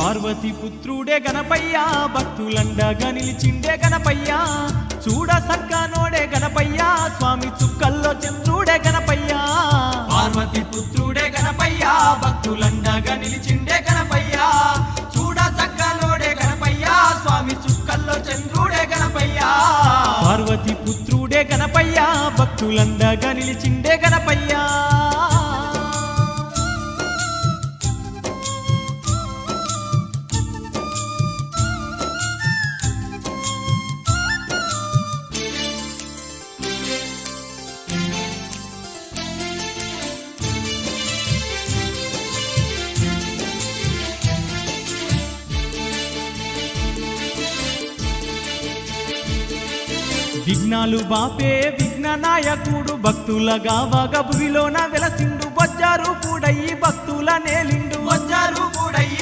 పార్వతి పుత్రుడే గణపయ్యా భక్తులండగా నిలిచిండే గణపయ్యా చూడ సక్కనోడే గణపయ్యా స్వామి చుక్కల్లో చంద్రుడే గణపయ్యా పార్వతి పుత్రుడే గణపయ్యా భక్తులండగా నిలిచిండే గణపయ్యా చూడ సక్కనోడే గణపయ్యా స్వామి చుక్కల్లో చంద్రుడే గణపయ్యా పార్వతి పుత్రుడే గణపయ్యా భక్తులండగా నిలిచిండే గణపయ్యా విఘ్నాలు బాపే విఘ్న నాయకుడు భక్తులగా వగభువిలోన వెలసిండు బొజ్జారు కూడయి భక్తుల నేలిండు బొజ్జారు కూడయి